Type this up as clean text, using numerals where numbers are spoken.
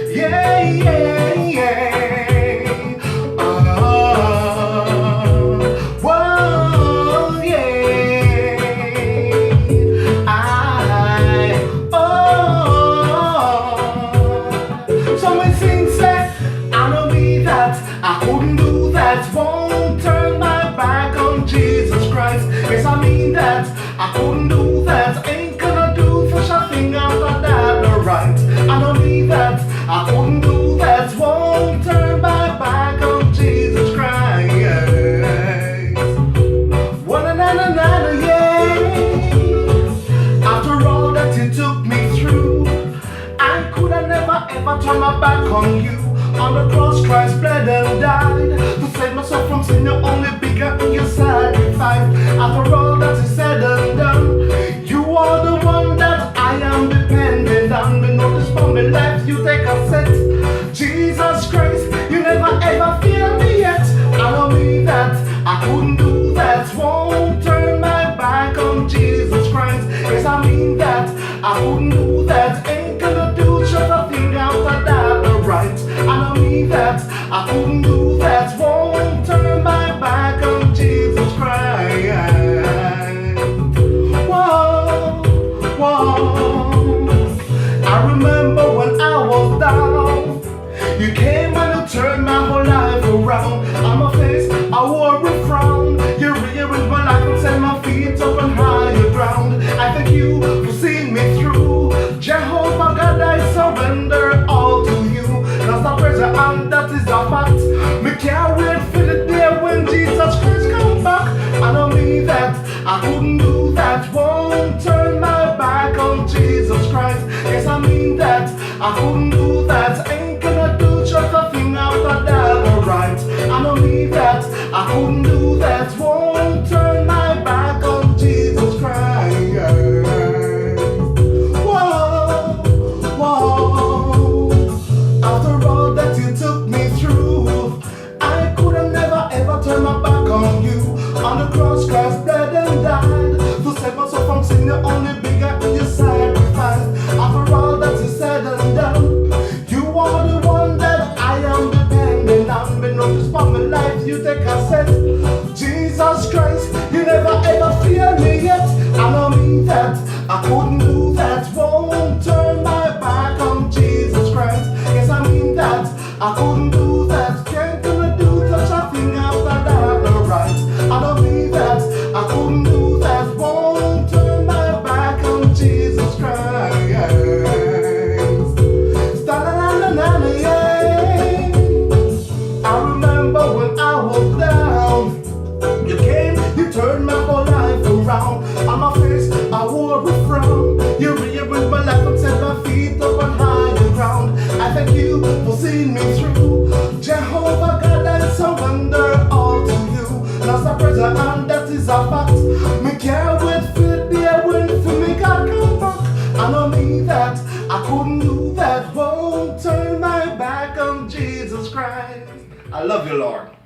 Yeah, yeah, yeah. Whoa, yeah. Someone sings that I know me that I couldn't do that. Won't turn my back on Jesus Christ. Yes, I mean that I couldn't do that. Ain't gonna do such a thing after that. Alright, I know me that I couldn't do that. Won't turn my back on Jesus Christ. Wa-na-na-na-na, yeah. After all that you took me through, I could have never ever turned my back on you. On the cross, Christ bled and died to save myself from sin. You only begotten, you sacrificed. After all that is said and done, you are the one that I am dependent on. But notice for my life, you take a set. Jesus Christ, you never ever failed me yet. I know me that I couldn't do that. Won't turn my back on Jesus Christ. Yes, I mean that I couldn't do that. Ain't gonna do just a thing after that. Alright, I know me that I couldn't do that. Won't turn my back on Jesus Christ. Whoa, whoa. I remember when I was down, you came and you turned my whole life around. On my face, I wore a frown. You rearranged my life and set my feet up on higher ground. I thank you for seeing me through. Jehovah God, I surrender all to you. That's the pressure and that is a fact. Me can't wait for the day when Jesus Christ come back. I know me that I couldn't do that. Won't turn my back on Jesus Christ. Yes, I mean that I couldn't do that. Ain't gonna do just a thing after that. Alright, I know me that I couldn't do that. Won't turn my back on Jesus Christ. Whoa, whoa. After all that you took me through, I could have never ever turned my back on you. On the cross, Christ bled and died to save myself from sin. You only begotten, you sacrificed. After all that you said and done, you are the one that I am dependent on. But notice for my life, you take a set. Jesus Christ, you never ever failed me yet. I know me that I couldn't do that. Won't turn my back on Jesus Christ. Yes, I mean that I couldn't do that. Can't gonna do such a thing after that. Alright, I know me that I couldn't do that. Won't turn my back on Jesus Christ. Sta-la-la-la-la, yeah. I remember when I was down, you came, you turned my whole life around. On my face, I wore a frown. You rearranged my life and set my feet up on higher ground. I thank you for seeing me through. Jehovah God, I surrender all to you. That's a pressure and that is a fact. Me can't wait for the day when for me God come back. I know me that I couldn't do that. Won't turn my back on Jesus Christ. I love you, Lord.